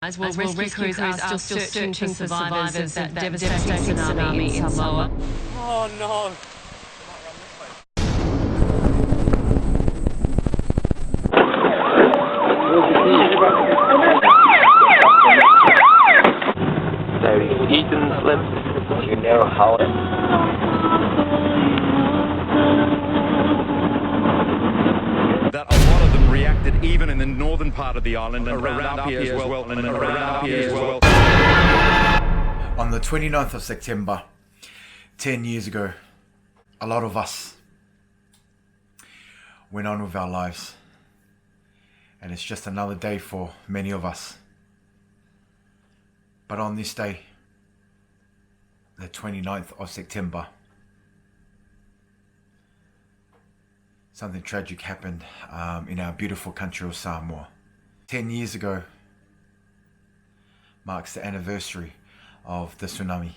Well, rescue crews are still searching for survivors of that devastating tsunami in Samoa. Oh no! So Eden's lips, you know how that a lot of them reacted even in the northern part of the island and around up here as well, and around up here as well. On the 29th of September, 10 years ago, a lot of us went on with our lives. And it's just another day for many of us. But on this day, the 29th of September, something tragic happened in our beautiful country of Samoa. 10 years ago marks the anniversary of the tsunami.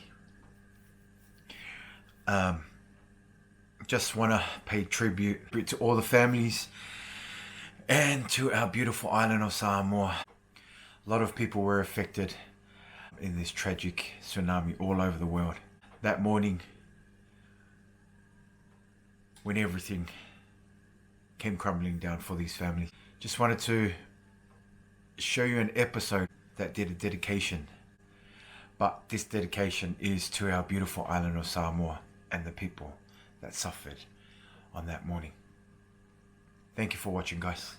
Just want to pay tribute to all the families and to our beautiful island of Samoa. A lot of people were affected in this tragic tsunami all over the world. That morning, when everything came crumbling down for these families, just wanted to show you an episode that did a dedication. But this dedication is to our beautiful island of Samoa and the people that suffered on that morning. Thank you for watching, guys.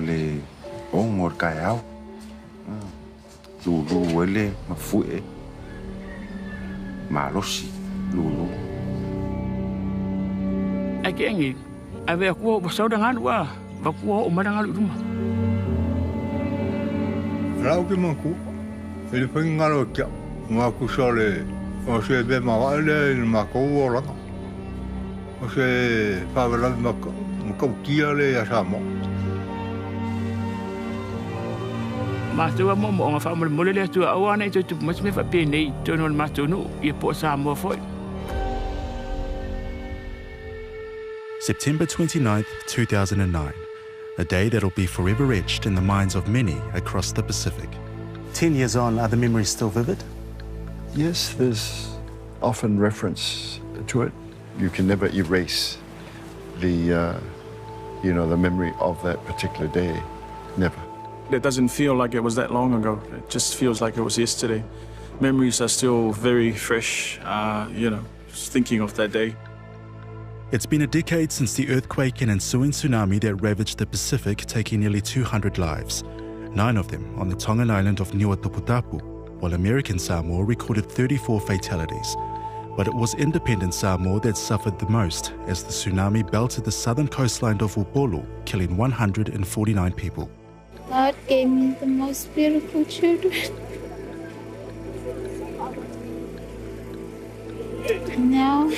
Ole ongor kayao. Lulu wele mafue. Malosi lulu. Ake angi, ave aku basau dengan wa, aku umadang alu rumah. Rau ke mangku, ele pengalo kia, maku sole, o se be mawale mako ora. O se favela mako kia le asamo. Matua mo nga fa mo le tu awana itu tu mas me fa pe nei tu no matunu e po Samoa foi. September 29th, 2009, a day that'll be forever etched in the minds of many across the Pacific. 10 years on, are the memories still vivid? Yes, there's often reference to it. You can never erase the memory of that particular day. Never. It doesn't feel like it was that long ago. It just feels like it was yesterday. Memories are still very fresh, just thinking of that day. It's been a decade since the earthquake and ensuing tsunami that ravaged the Pacific, taking nearly 200 lives, 9 of them on the Tongan island of Niuatuputapu, while American Samoa recorded 34 fatalities. But it was independent Samoa that suffered the most as the tsunami belted the southern coastline of Upolu, killing 149 people. God gave me the most beautiful children. And now,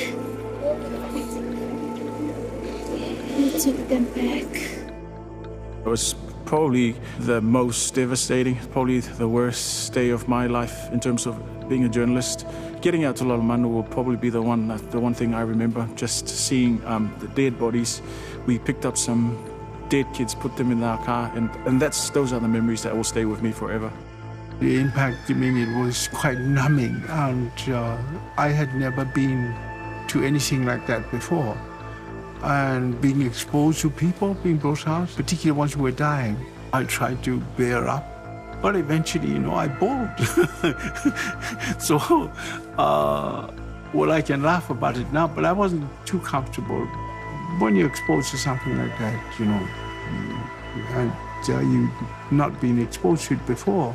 He took them back. It was probably the most devastating, probably the worst day of my life in terms of being a journalist. Getting out to Lalamanu will probably be the one thing I remember, just seeing the dead bodies. We picked up some dead kids, put them in our car, and those are the memories that will stay with me forever. The impact, it was quite numbing, and I had never been to anything like that before. And being exposed to people being brought out, particularly ones who were dying, I tried to bear up. But eventually, I bawled. So, I can laugh about it now, but I wasn't too comfortable. When you're exposed to something like that, and you've not been exposed to it before,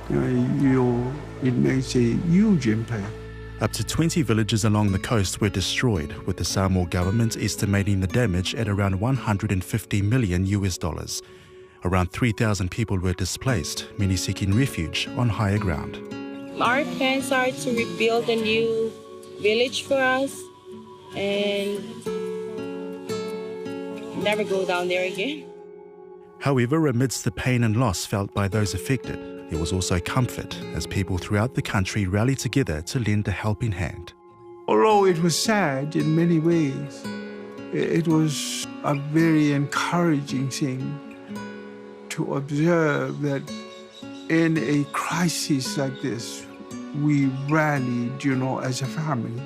it makes a huge impact. Up to 20 villages along the coast were destroyed, with the Samoa government estimating the damage at around $150 million. Around 3,000 people were displaced, many seeking refuge on higher ground. Our plans are to rebuild a new village for us, and never go down there again. However, amidst the pain and loss felt by those affected, there was also comfort as people throughout the country rallied together to lend a helping hand. Although it was sad in many ways, it was a very encouraging thing to observe that in a crisis like this, we rallied, as a family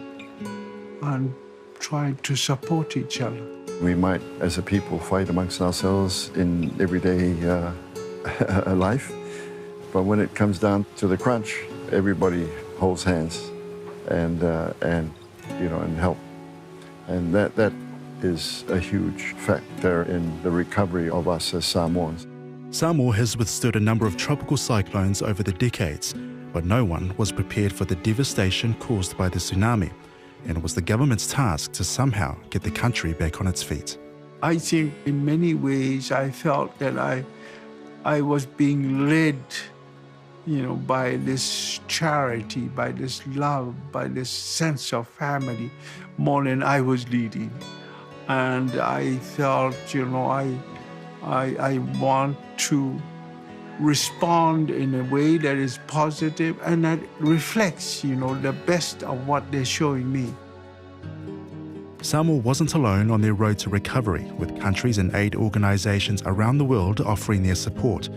and tried to support each other. We might, as a people, fight amongst ourselves in everyday life, but when it comes down to the crunch, everybody holds hands and help, and that is a huge factor in the recovery of us as Samoans. Samoa has withstood a number of tropical cyclones over the decades, but no one was prepared for the devastation caused by the tsunami, and it was the government's task to somehow get the country back on its feet. I think in many ways I felt that I was being led, by this charity, by this love, by this sense of family, more than I was leading. And I felt, I want to respond in a way that is positive and that reflects, the best of what they're showing me. Samoa wasn't alone on their road to recovery, with countries and aid organisations around the world offering their support.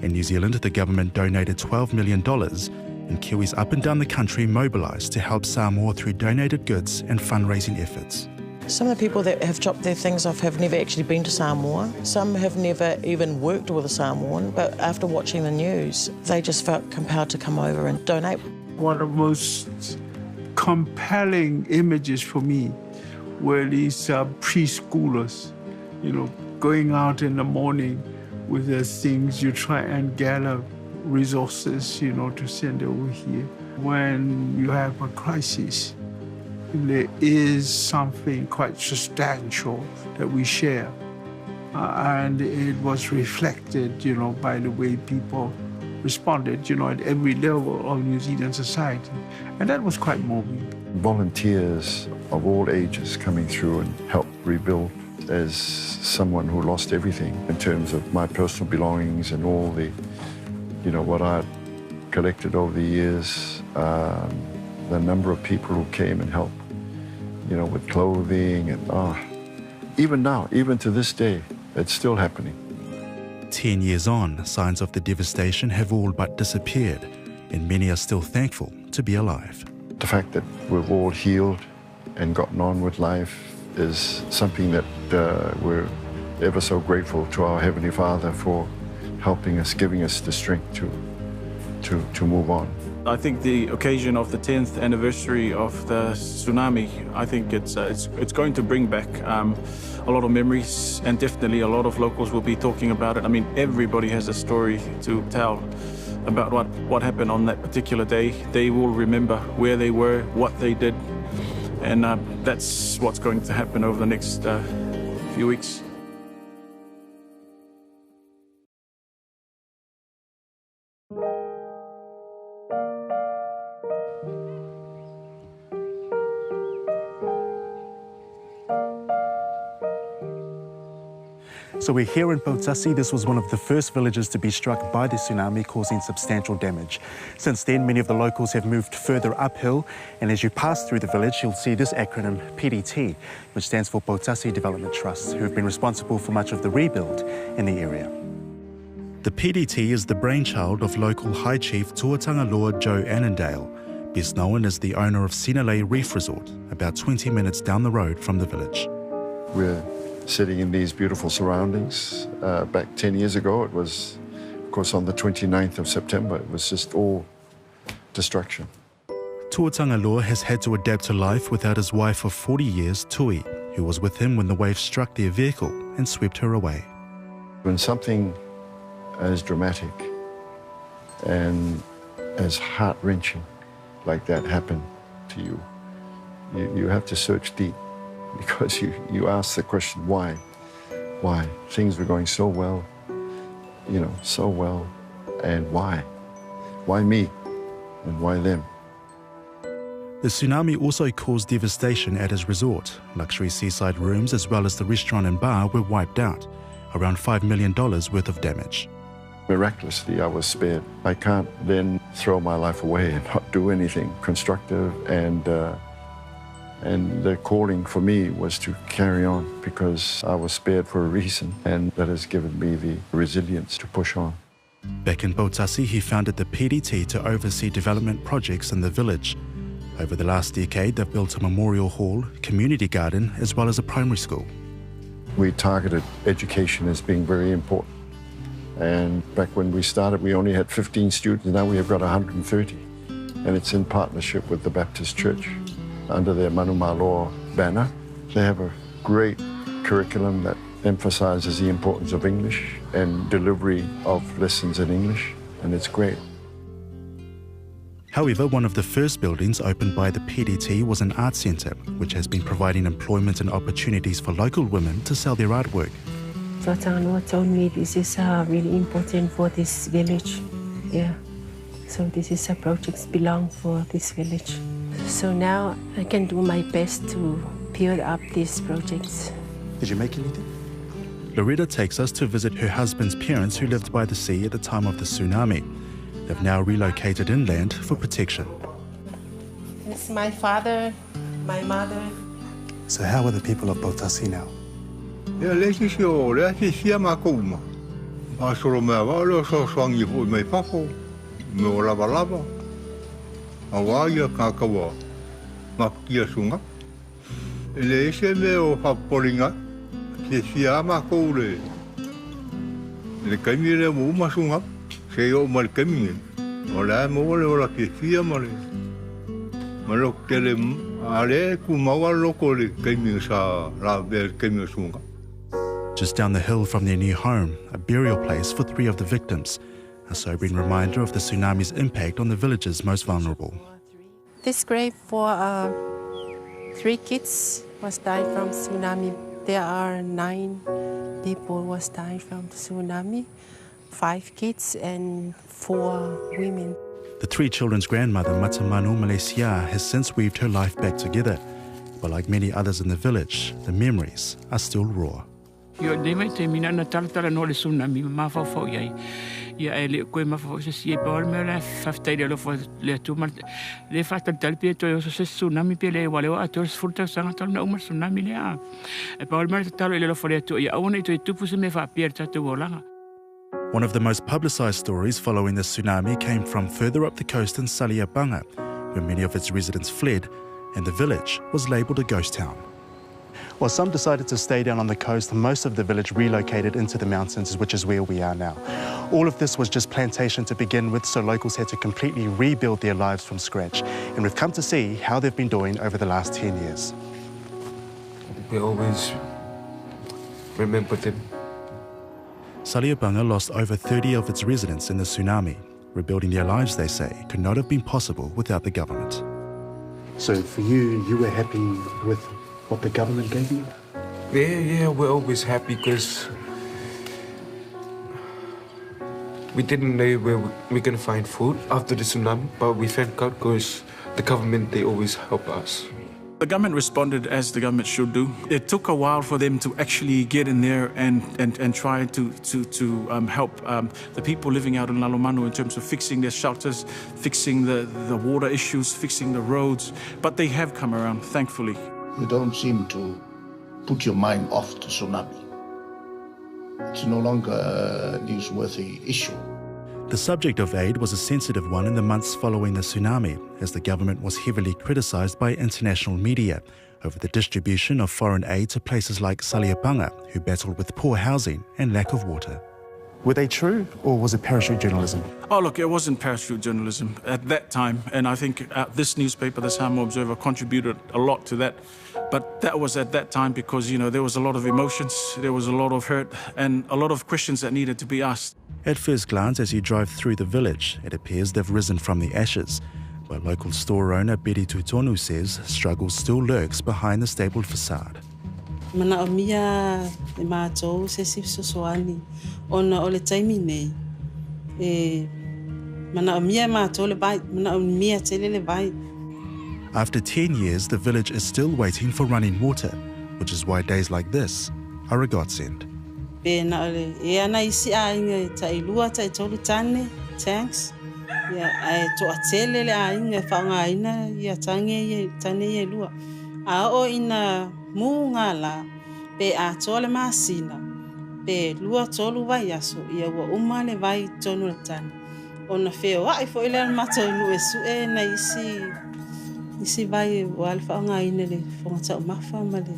In New Zealand, the government donated $12 million, and Kiwis up and down the country mobilised to help Samoa through donated goods and fundraising efforts. Some of the people that have dropped their things off have never actually been to Samoa. Some have never even worked with a Samoan, but after watching the news, they just felt compelled to come over and donate. One of the most compelling images for me were these preschoolers, going out in the morning with the things you try and gather resources, to send over here. When you have a crisis, there is something quite substantial that we share. And it was reflected, by the way people responded, at every level of New Zealand society. And that was quite moving. Volunteers of all ages coming through and help rebuild. As someone who lost everything in terms of my personal belongings and all the, what I'd collected over the years, the number of people who came and helped, with clothing and even now, even to this day, it's still happening. 10 years on, signs of the devastation have all but disappeared, and many are still thankful to be alive. The fact that we've all healed and gotten on with life is something that we're ever so grateful to our Heavenly Father for helping us, giving us the strength to move on. I think the occasion of the 10th anniversary of the tsunami, I think it's going to bring back a lot of memories, and definitely a lot of locals will be talking about it. I mean, everybody has a story to tell about what happened on that particular day. They will remember where they were, what they did, and that's what's going to happen over the next few weeks. So we're here in Potasi. This was one of the first villages to be struck by the tsunami, causing substantial damage. Since then, many of the locals have moved further uphill, and as you pass through the village, you'll see this acronym PDT, which stands for Potasi Development Trust, who have been responsible for much of the rebuild in the area. The PDT is the brainchild of local High Chief Tuatanga Lord Joe Annandale, best known as the owner of Sinalei Reef Resort, about 20 minutes down the road from the village. We're sitting in these beautiful surroundings. Back 10 years ago, it was, of course, on the 29th of September, it was just all destruction. Tuatanga Lord has had to adapt to life without his wife of 40 years, Tui, who was with him when the wave struck their vehicle and swept her away. When something as dramatic and as heart-wrenching like that happened to you, you have to search deep, because you ask the question, why? Why? Things were going so well, so well, and why? Why me? And why them? The tsunami also caused devastation at his resort. Luxury seaside rooms as well as the restaurant and bar were wiped out. Around $5 million worth of damage. Miraculously, I was spared. I can't then throw my life away and not do anything constructive, and the calling for me was to carry on because I was spared for a reason, and that has given me the resilience to push on. Back in Botasi, he founded the PDT to oversee development projects in the village. Over the last decade, they've built a memorial hall, community garden, as well as a primary school. We targeted education as being very important. And back when we started, we only had 15 students. Now we have got 130. And it's in partnership with the Baptist Church under their Manu Malo banner. They have a great curriculum that emphasizes the importance of English and delivery of lessons in English, and it's great. However, one of the first buildings opened by the PDT was an art centre, which has been providing employment and opportunities for local women to sell their artwork. So Tanganoa told me this is really important for this village. Yeah. So this is a project belong for this village. So now I can do my best to build up these projects. Did you make anything? Loretta takes us to visit her husband's parents who lived by the sea at the time of the tsunami. They've now relocated inland for protection. It's my father, my mother. So how are the people of Botasi now? Yeah, let's see all that. See, I'm a coma. I saw my wallet, so strong you put my papa. No lava lava. A wire kakawa. Makia sunga. Let's see me or Papolinga. See, I'm a cold. The camera woman sunga. Say, oh, my coming. Or I'm all over a fear money. Malok tell him, Ale Kumawa locally came sa Rabel came sunga. Just down the hill from their new home, a burial place for 3 of the victims, a sobering reminder of the tsunami's impact on the village's most vulnerable. This grave for 3 kids was died from tsunami. There are 9 people was died from tsunami, 5 kids and 4 women. The 3 children's grandmother, Matamanu Malaysia, has since weaved her life back together. But like many others in the village, the memories are still raw. Yo de mai te mina na tala no le tsunami ma fa fo ye ya ele ko ma fo se si pa me la fa sta le fo le tu ma le fa ta tal pie to yo se tsunami pe le wale wa to furta sa ta na uma tsunami le a e pa me ta le fo le tu ya ona to tu pu se me fa pier ta tu vola. One of the most publicised stories following the tsunami came from further up the coast in Saliabanga, where many of its residents fled, and the village was labelled a ghost town. While some decided to stay down on the coast, most of the village relocated into the mountains, which is where we are now. All of this was just plantation to begin with, so locals had to completely rebuild their lives from scratch. And we've come to see how they've been doing over the last 10 years. We always remember them. Saliabanga lost over 30 of its residents in the tsunami. Rebuilding their lives, they say, could not have been possible without the government. So for you, you were happy with what the government gave you? Yeah, we're always happy because we didn't know where we're going to find food after the tsunami, but we thank God because the government, they always help us. The government responded as the government should do. It took a while for them to actually get in there and try to help the people living out in Lalomanu in terms of fixing their shelters, fixing the water issues, fixing the roads. But they have come around, thankfully. You don't seem to put your mind off the tsunami. It's no longer a newsworthy issue. The subject of aid was a sensitive one in the months following the tsunami, as the government was heavily criticised by international media over the distribution of foreign aid to places like Saliabanga, who battled with poor housing and lack of water. Were they true, or was it parachute journalism? Oh, look, it wasn't parachute journalism at that time, and I think this newspaper, the Samoa Observer, contributed a lot to that. But that was at that time because, you know, there was a lot of emotions, there was a lot of hurt, and a lot of questions that needed to be asked. At first glance, as you drive through the village, it appears they've risen from the ashes. But local store owner Betty Tutonu says struggle still lurks behind the stable facade. Mana o mia e mātou se soani ona o le taimi nei. Mana o mia mātou le vai, mana o mia tele le vai. After 10 years, the village is still waiting for running water, which is why days like this are a godsend. Pena ole e ana isi ainga tai lua tai tolu tane tanks ya ai to atele le ainga whanga ina ia tange ye tane ye lua a o ina mungala pe a tole masina pe lua tolu vai aso ia wa umale vai tonu tane ona feo ai fo ile mato lu esu e na isi vai wal whanga ina le whanga tau mafa male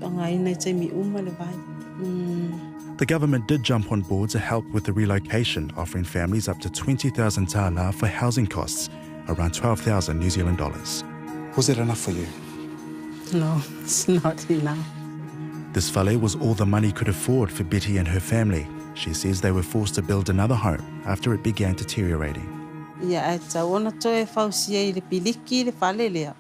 whanga ina te mi umale vai. The government did jump on board to help with the relocation, offering families up to 20,000 tāna for housing costs, around 12,000 New Zealand dollars. Was that enough for you? No, it's not enough. This whale was all the money could afford for Betty and her family. She says they were forced to build another home after it began deteriorating. Ia e tawana toe fausia I le piliki le whale lea.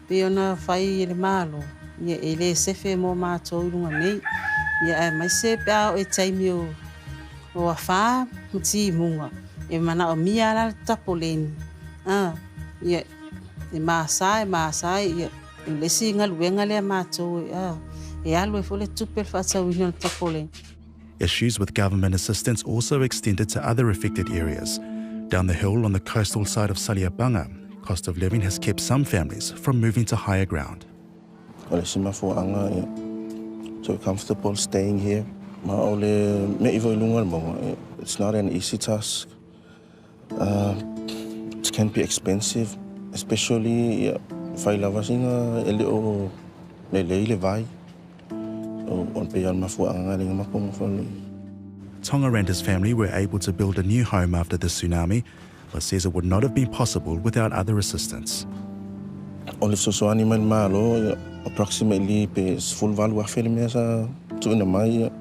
Pe ona whai le malo. Ia e le sefe mo mātou runga nei. Ia e mai se pēo e taimi o a whā muti munga. E mana o mia la tapoleni. Ia e māsai. Ia e lesi ngaluenga lea mātou. E alu e fole tupe le whatau ino tapoleni. Issues with government assistance also extended to other affected areas. Down the hill on the coastal side of Saliabanga, cost of living has kept some families from moving to higher ground. So comfortable staying here. It's not an easy task. It can be expensive, especially if I love a little vai. Tonga and his family were able to build a new home after the tsunami, but says it would not have been possible without other assistance. Approximately full value of film is Tsunami.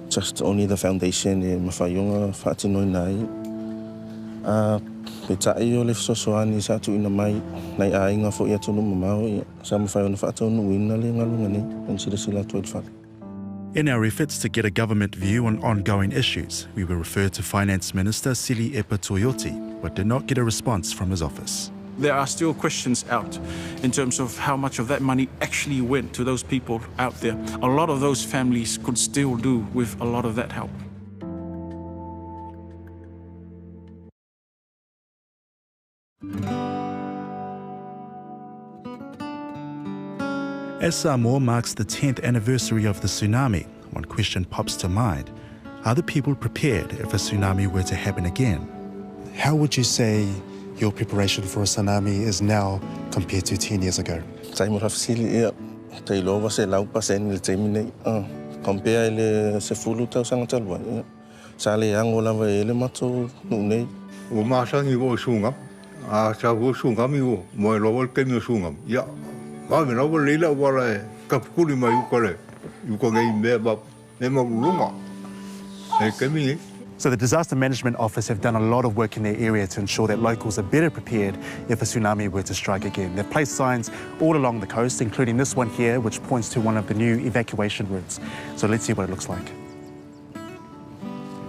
Just only the foundation in Mafayunga, Fatino. Petaio left Sosoani Satu in the Mai, Naiainga for Yatunumau, some Fayon Faton, Winnaling, and Silasila 12. In our efforts to get a government view on ongoing issues, we were referred to Finance Minister Sili Epa Toyoti, but did not get a response from his office. There are still questions out in terms of how much of that money actually went to those people out there. A lot of those families could still do with a lot of that help. As Samoa marks the 10th anniversary of the tsunami, one question pops to mind. Are the people prepared if a tsunami were to happen again? How would you say your preparation for a tsunami is now compared to 10 years ago? So the Disaster Management Office have done a lot of work in their area to ensure that locals are better prepared if a tsunami were to strike again. They've placed signs all along the coast, including this one here, which points to one of the new evacuation routes. So let's see what it looks like.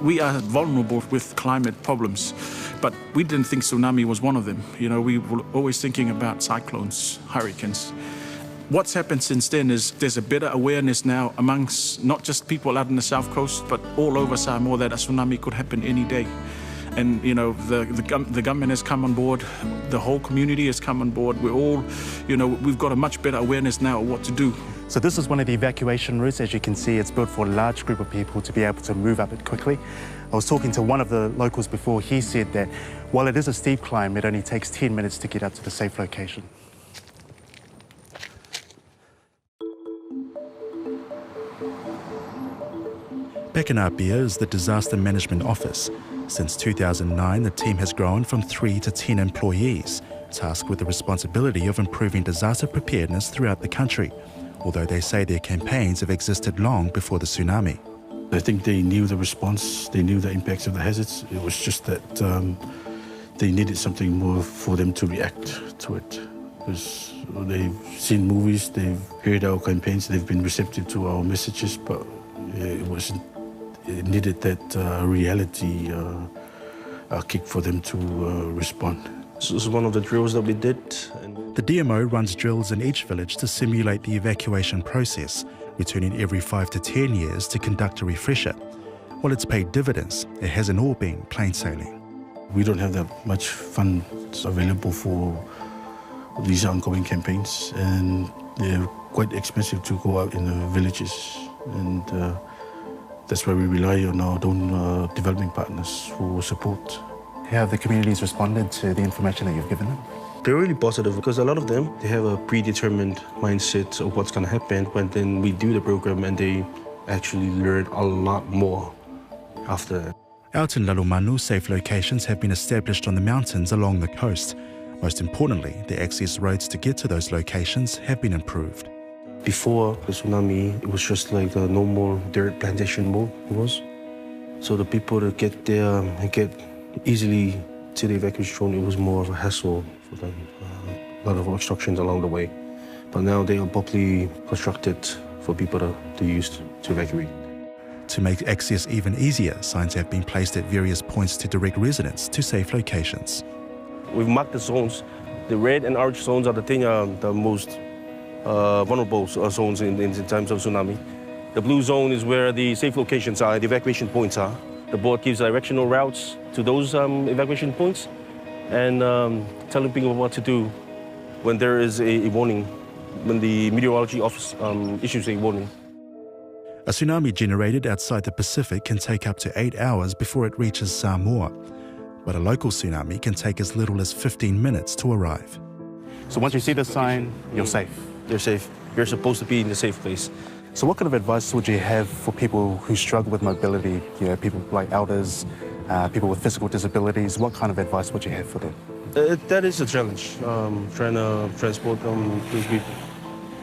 We are vulnerable with climate problems, but we didn't think tsunami was one of them. You know, we were always thinking about cyclones, hurricanes. What's happened since then is there's a better awareness now amongst not just people out in the south coast, but all over Samoa that a tsunami could happen any day. And, you know, the government has come on board, the whole community has come on board. We're all, you know, we've got a much better awareness now of what to do. So this is one of the evacuation routes. As you can see, it's built for a large group of people to be able to move up it quickly. I was talking to one of the locals before. He said that while it is a steep climb, it only takes 10 minutes to get up to the safe location. Pekanapia is the Disaster Management Office. Since 2009, the team has grown from 3 to 10 employees, tasked with the responsibility of improving disaster preparedness throughout the country, although they say their campaigns have existed long before the tsunami. I think they knew the response, they knew the impacts of the hazards. It was just that they needed something more for them to react to it. Because they've seen movies, they've heard our campaigns, they've been receptive to our messages, but it needed that reality kick for them to respond. This is one of the drills that we did. The DMO runs drills in each village to simulate the evacuation process, returning every 5 to 10 years to conduct a refresher. While it's paid dividends, it hasn't all been plain sailing. We don't have that much funds available for these ongoing campaigns, and they're quite expensive to go out in the villages, and that's why we rely on our own development partners for support. How have the communities responded to the information that you've given them? They're really positive because a lot of them, they have a predetermined mindset of what's going to happen, but then we do the program and they actually learn a lot more after that. Out in Lalumanu, safe locations have been established on the mountains along the coast. Most importantly, the access roads to get to those locations have been improved. Before the tsunami, it was just like a normal dirt plantation mode it was. So the people that get there and get easily to the evacuation zone, it was more of a hassle for them. A lot of obstructions along the way. But now they are properly constructed for people to use to evacuate. To make access even easier, signs have been placed at various points to direct residents to safe locations. We've marked the zones. The red and orange zones are the most vulnerable zones in times of tsunami. The blue zone is where the safe locations are, the evacuation points are. The board gives directional routes to those evacuation points and telling people what to do when there is a warning, when the meteorology office issues a warning. A tsunami generated outside the Pacific can take up to 8 hours before it reaches Samoa, but a local tsunami can take as little as 15 minutes to arrive. So once you see the sign, you're safe? You're safe. You're supposed to be in a safe place. So what kind of advice would you have for people who struggle with mobility, people like elders, people with physical disabilities? What kind of advice would you have for them? That is a challenge, trying to transport those people.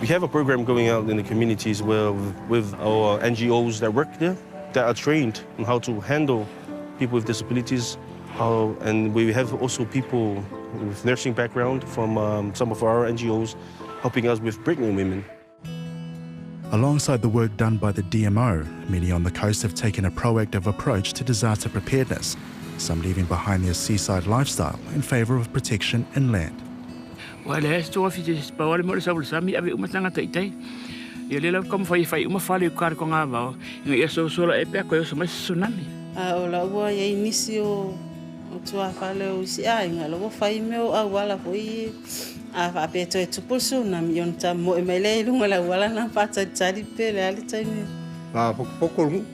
We have a program going out in the communities where with our NGOs that work there, that are trained on how to handle people with disabilities. And we have also people with nursing background from some of our NGOs helping us with pregnant women. Alongside the work done by the DMO, many on the coast have taken a proactive approach to disaster preparedness, some leaving behind their seaside lifestyle in favour of protection inland. Wale sto offices pa wale mo sa ulsami abi umatanga taitai. Ia lela kom fai uma fale kar ko nga ba. Ngai so so la epe ko so mas tsunami. O la ua ia inisio o tua fale o si ai nga lo fai meu a wala foi a fa pe to tu tsunami yon ta mo emele lunga la wala na pata tari pele ali tani. Pa pokol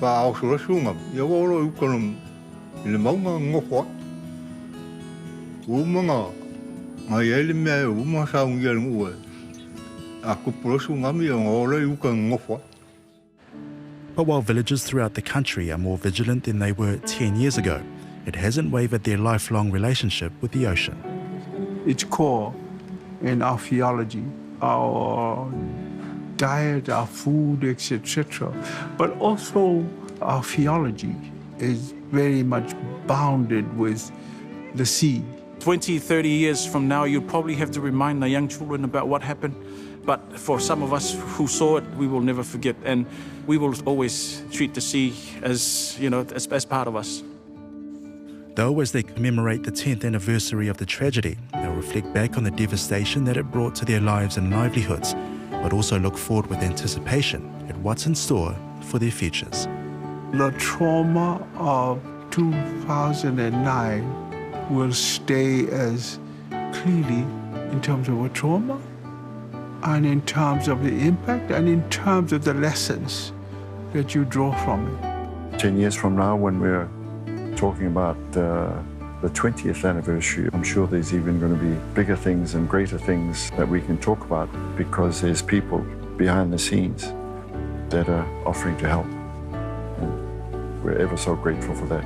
pa o so sunga. Ia wolo u kono le maunga ngofo. Umanga But while villagers throughout the country are more vigilant than they were 10 years ago, it hasn't wavered their lifelong relationship with the ocean. It's core in our theology, our diet, our food, etc. But also our theology is very much bounded with the sea. 20, 30 years from now, you'll probably have to remind the young children about what happened. But for some of us who saw it, we will never forget. And we will always treat the sea as, as part of us. Though as they commemorate the 10th anniversary of the tragedy, they'll reflect back on the devastation that it brought to their lives and livelihoods, but also look forward with anticipation at what's in store for their futures. The trauma of 2009 will stay as clearly in terms of a trauma and in terms of the impact and in terms of the lessons that you draw from it. 10 years from now, when we're talking about the 20th anniversary, I'm sure there's even going to be bigger things and greater things that we can talk about because there's people behind the scenes that are offering to help. And we're ever so grateful for that.